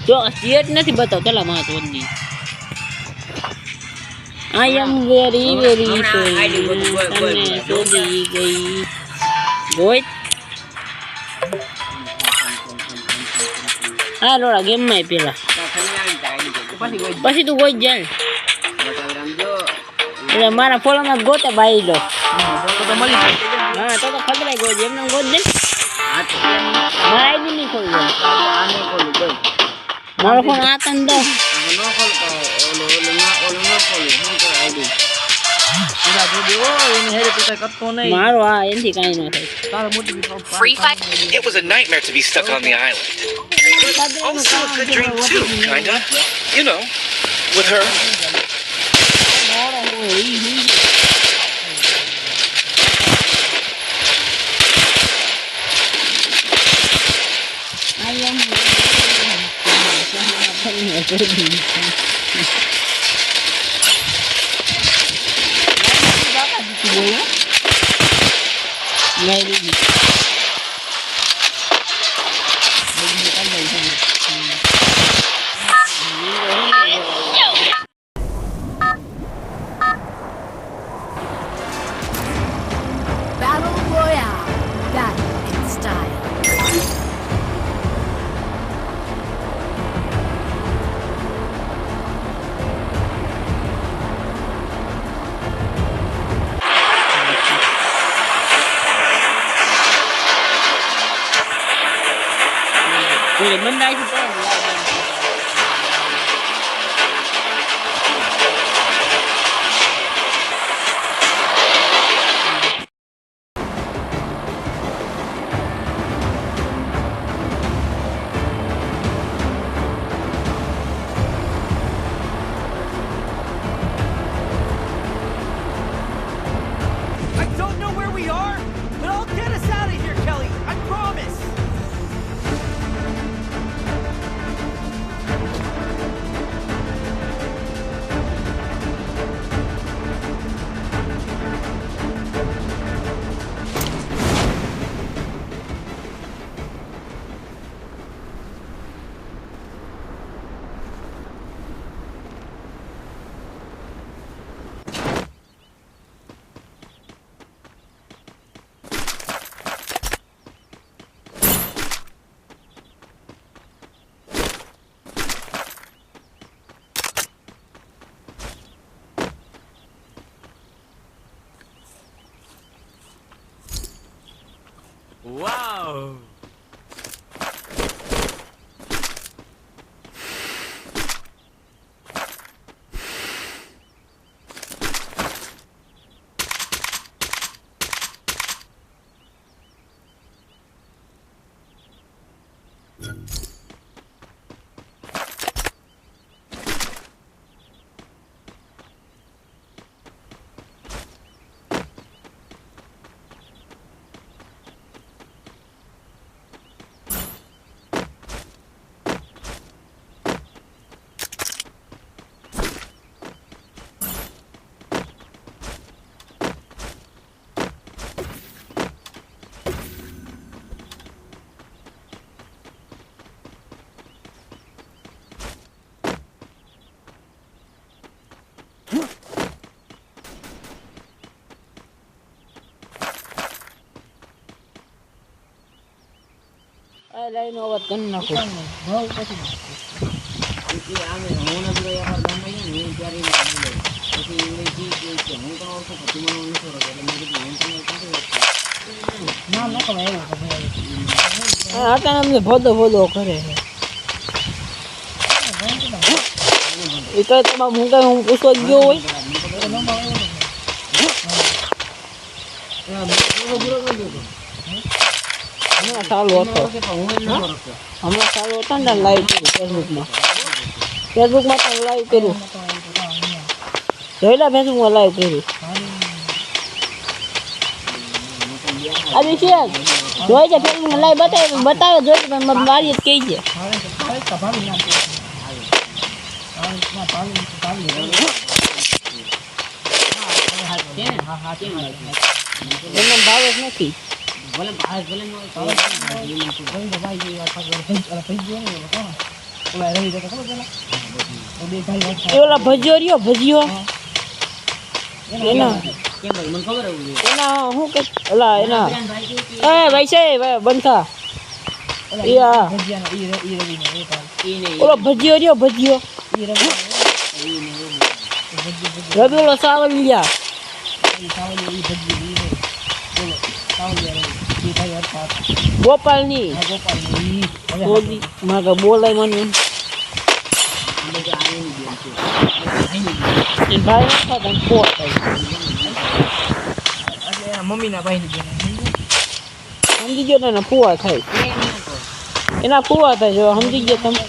જો સ્ટેટ નથી બતાવ તલા માં ચોદની આઈ એમ વેરી વેરી સોરી ચોદી ગઈ ગોઈ આ લોડા ગેમ માં પેલા પછી તું ગોઈ જાય એટલે મારા ફોલામાં ગોતે બાઈ લો તો મળી હા તો ખબરાઈ ગયો એમને ગોત દે મારા આઈડી નહીં ખોલું આને ખોલું ગઈ મારો ફોન આ તન દો નો ખોલ ઓલો નો ખોલું હું તો આઈડી એલા જો દેવો એને હેરે તો કઈ કરતો નહીં મારો આ એનથી કાઈ ન થાય તારો મોટી Free Fire. It was a nightmare to be stuck on the island. Also a good drink too, kinda. You know, with her. Battle Royale. Battle in style. Rồi bên đây thì có I don't know where we are, but I'll get us out of here, Kelly. I promise. Wow. આ લાઈનો અવાજ કરી નાખો ભાવ પછી આમે હું ન ગયો યાર ગામમાં ને હું ત્યારે પછી એવડે કે હું તો ઓળખો પછી મને ન કરો એટલે મેં કીધું હું તમને કાઢી ના ના કમાય એવું આ હતા અમને ભોદો ભોદો કરે છે એ તો તમાર મુંગા હું પૂછો ગયો હોય હમણાં ચાલુ હતો ને લાઈવ કર્યું ફેસબુકમાં તો લાઈવ કર્યું જોયેલા ફેસબુકમાં લાઈવ કર્યું આજે છે જોઈ છે ફેસબુકમાં લાઈવ બતાવે જોઈ પણ મારી જ કહી છે એમને ભાવ જ નથી ભલે ભાઈ ભલે નો ભાઈ ભાઈ વાત પર પૈ ગયો ને એ ઓલા ભજીયો રહ્યો ભજીયો એના એના શું કે ઓલા એના એ ભાઈ છે બનતા ઓલો ભજીયો રહ્યો ભજીયો રવિ ઓલો સાવલિયા ગોપાલની મારે બોલાય મને ભાઈ મમ્મીના ભાઈ સમજી ગયો ને ફુવા થાય એના ફુવા થાય જો સમજી ગયો તમે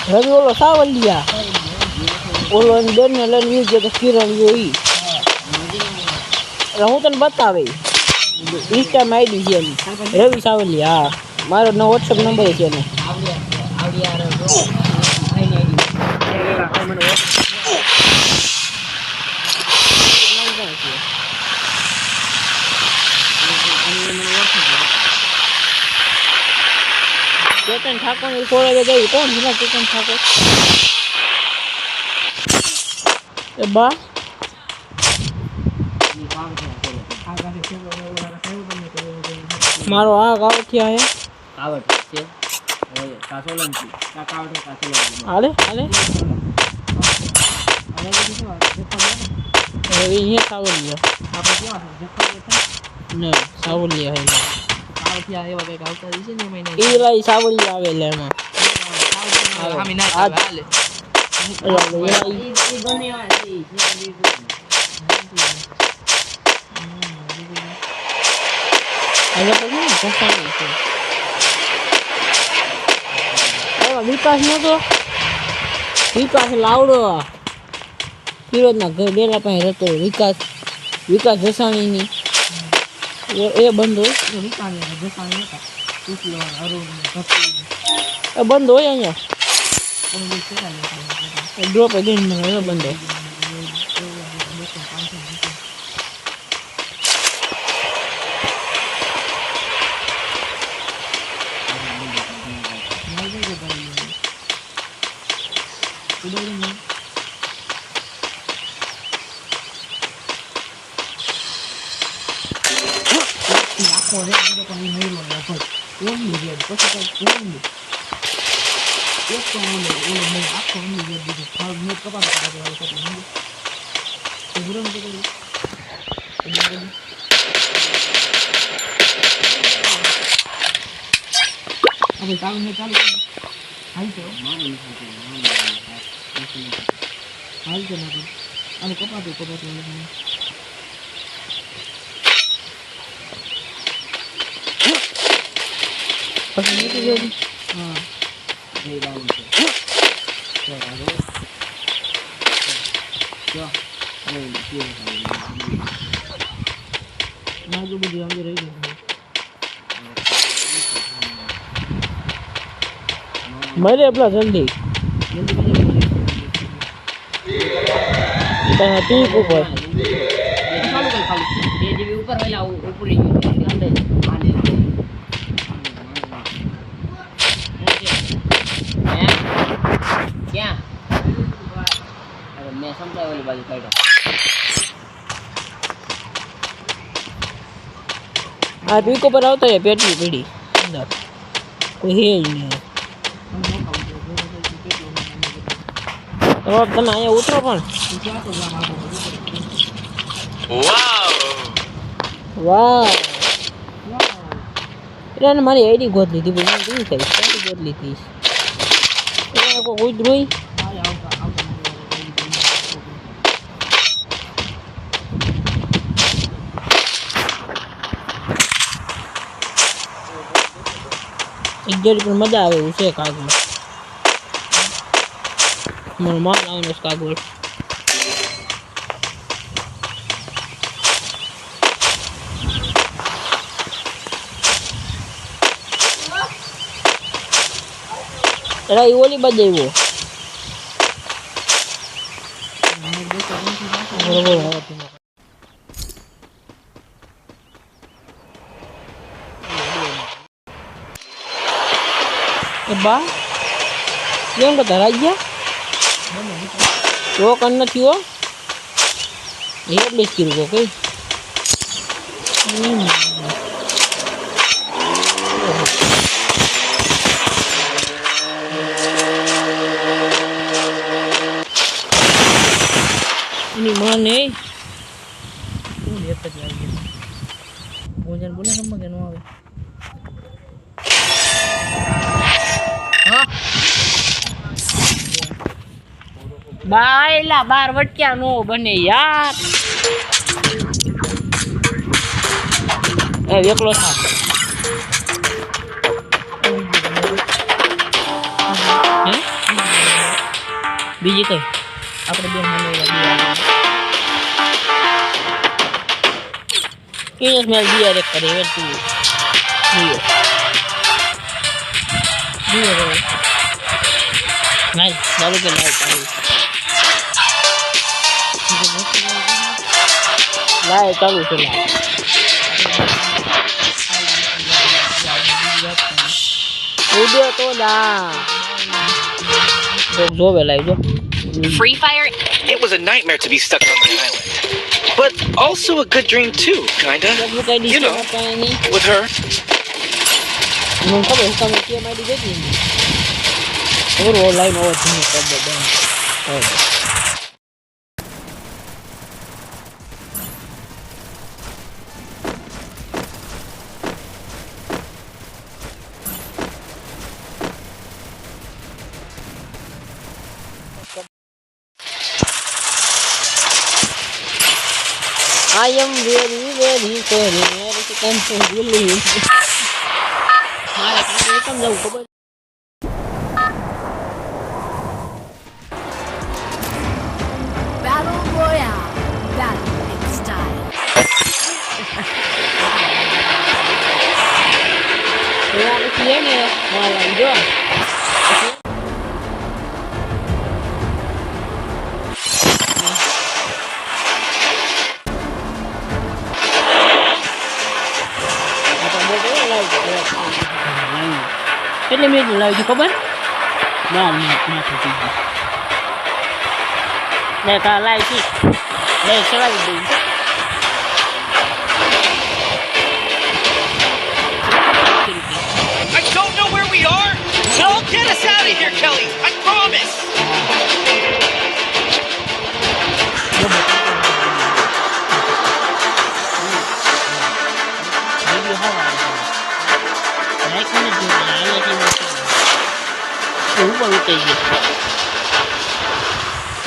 રવિ ઓલો સાવલિયા ઓલો બેન ને લઈને વી ગયો તો કિરણ જોઈ એટલે હું તને બતાવે ઇન્સ્ટામાં આઈડી છે એની રવિ સાવલિયા હા મારો નો વોટ્સઅપ નંબર છે એને ચેતન ઠાકોર ની ખોળે ગઈ કોણ છે ચેતન ઠાકોર એ બા મારો આ ગાવઠિયા હે કાવટ છે કાસોલંકી કાવટ કાસોલંકી હાલે હાલે ये सावलिया આપણે કેવા છે જખો ને સાવલિયા હે કાવટિયા એવા કઈક આવતા છે ને મહિને એ લઈ સાવલિયા આવે લે એમાં આમી ના આવે હાલે વિકાસ નતો વિકાસ લાવડો વિરોધના ઘર ડેલા પાસે રહેતો વિકાસ જસાણીની એ બંધ હોય એ બંધ હોય અહીંયા ડ્રોપ દઈને મને બંધ હોય मरे अपना जल्दी ठीक ऊपर क्या मैं समझा वाली बाजू साइड आ पीको पर आता है पेटी पीड़ी अंदर कोई है ही नहीं अब તમે અહીંયા ઉતરો પણ વાહ એટલે મારી આઈડી ગોત લીધી પણ કેવી થઈ આઈડી ગોત લીધી એટલે કોઈ ઉતરોય એક જોડી પણ મજા આવે એવું છે કાગળ મને માલ આવવાનો છે કાગળ એલા ઈ ઓલી બાજુ આવ્યો. એ બા કેમ કે ધરાઈ ગયા તો કન નથી હો એટલે જ કીધું કઈ એની માં નહીં એક જ આવી ગયું ભોજન બોલે સમજ કે ન આવે બાયલા બાર વટક્યા નો બને યાર એ એકલો થા બીજી કઈ આપણે બેન કે સ્મેલ દિયા રે કરે વેતું દિયો નાઈ ચાલુ કે નાઈ લાય ચાલુ છે ઉડ્યો તો ના જોવે લાઈ જો Free Fire? It was a nightmare to be stuck on the island. But also a good dream too, kinda. You know, with her. Nung khબર છે તમે કે મારી દેતી ઓર ઓનલાઈન ઓર થી કર દે I am very very sorry मेरे से कम से बोली मारे काहे कम जाऊ खबर Battle Royale. Battle in style. यार ये ने माला जो કેટલી મિનિટ લાવી છે ખબર 12 મિનિટ ના થઈ ગઈ લે કા લાવી છે લે ચલાવી દઈ I don't know where we are, but I'll get us out of here, Kelly. I promise.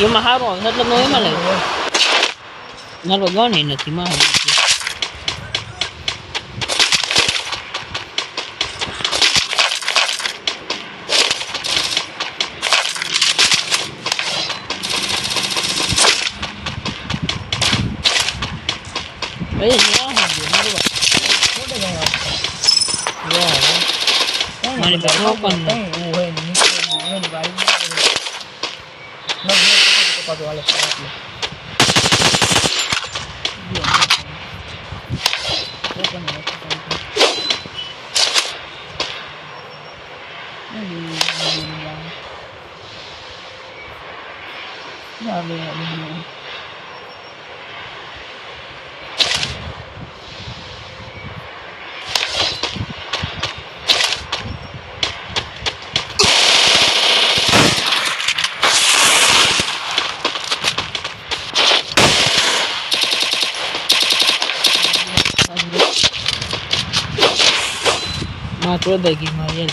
એમાં સારો મતલબ એમાં લાગ્યો મારો ગણ નથી મારો મારી પાસે માત્ર દગી મારી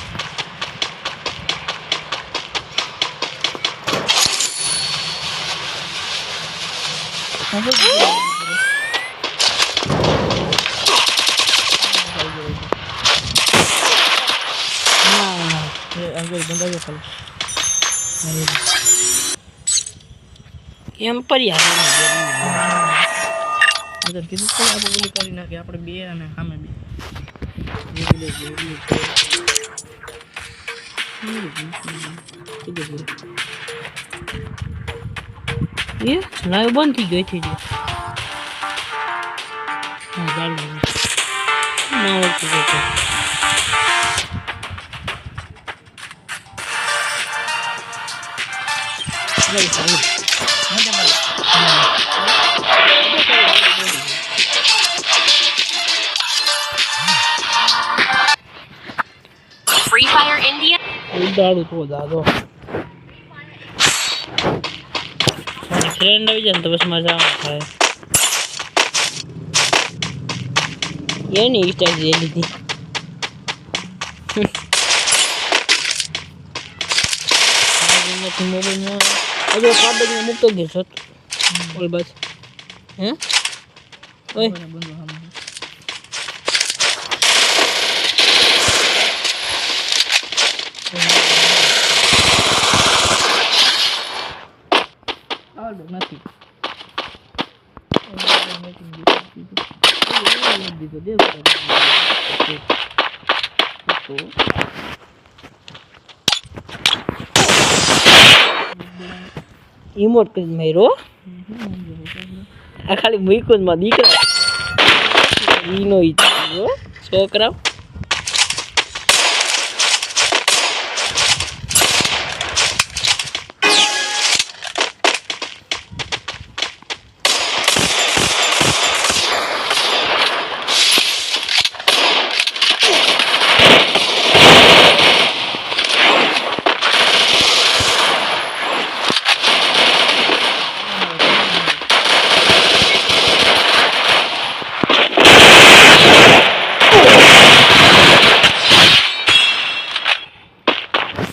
એમ પર્યા કીધું આપણે બોલી કરી નાખી આપણે બે અને સામે બે ये लाइव बंद थी गई थी हाँ डाल दो ना वो तो Free Fire India. ઉડાડું તો દાદો મારી ફ્રેન્ડ આવી જાય ને તો બસ મજા આવે એની ઇન્સ્ટા જે લીધી મોબાઈલમાં હજુ કાબેજમાં મૂકતો ગયો છો ઓલ બસ હે ઓય નથી ઇમોટ કરી માર્યો આ ખાલી મૂક્યું માં દીકરા ઈનો ઈ છોકરા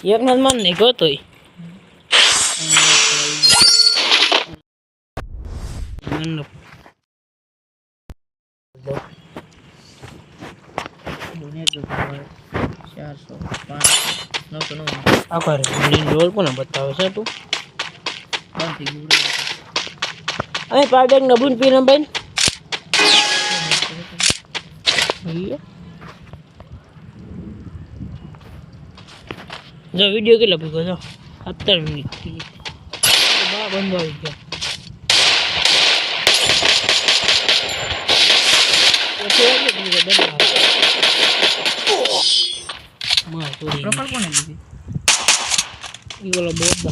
એક મન મન નહીં ગોતોય આભાર રોલ કોને બતાવે છે તું અહીં પાડેક નબૂન પીને બેન જો વિડિયો કેટલો પીકો જો 17 મિનિટ બા બંધ આવી ગયો પ્રોફાઇલ કોને લીધી ઈ ઓલો બોટ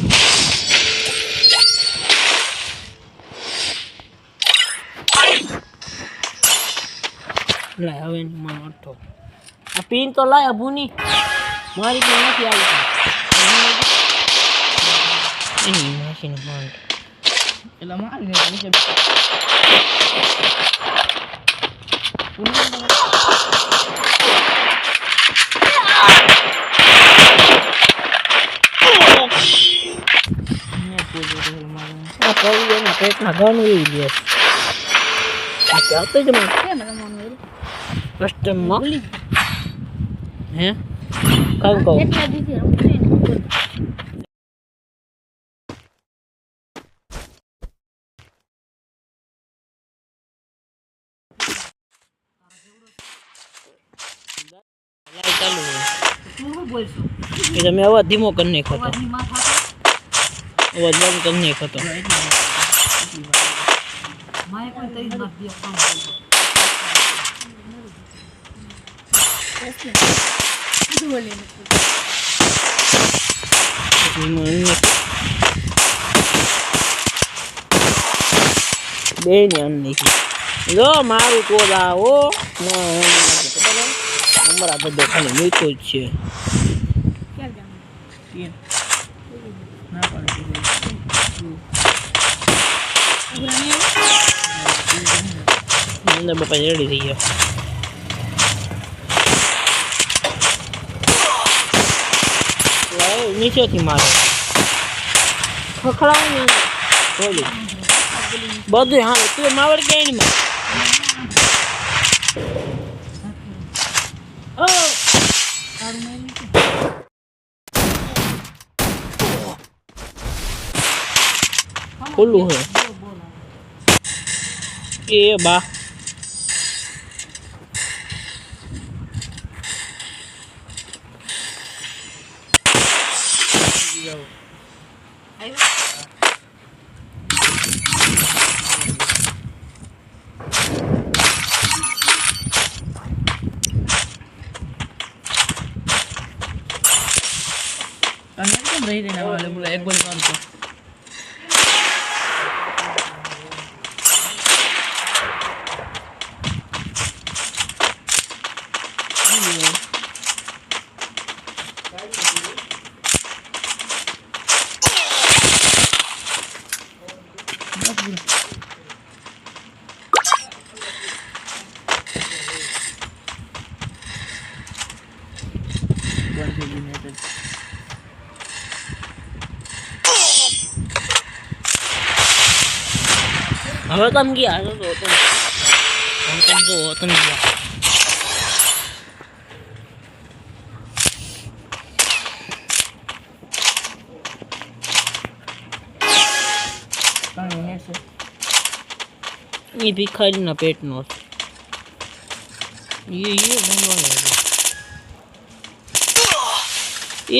લાય હવે મને અટો આ પિન તો લાય ભૂની મારી પણ નથી આવતી એની મશીન બંધ એલા મારી નીચે પેટમાં ઘણું એવું દે આવતો જ કસ્ટમમાં હે કામ કહું તમે અવાજ ધીમો કરી નાખો તો અવાજ બંધ કરી નાખો તો બે ને અન્ની જો મારું કોલા ઓ અમારા બધો ખાલી મીઠું જ છે અંદર બાપા રેડી થઈ ગયા નીચેથી મારો ખખડાવ બધું હા તું માવડ ક્યાંય નહીં ખુલ્લું હે એ બા Kalian kan berani na wala mula egg ball kan to. હવે તમે ગયા તો હવે તમે જો તમે ગયા એ ભિખારીના પેટનો એ બનવાનો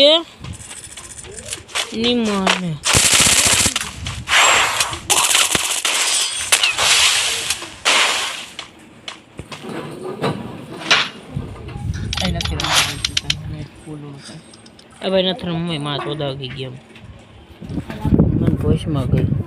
એ ની માને ભાઈ નથી રમવા મારા ચોદા ગઈ ગેમ મને ભોશમાં ગઈ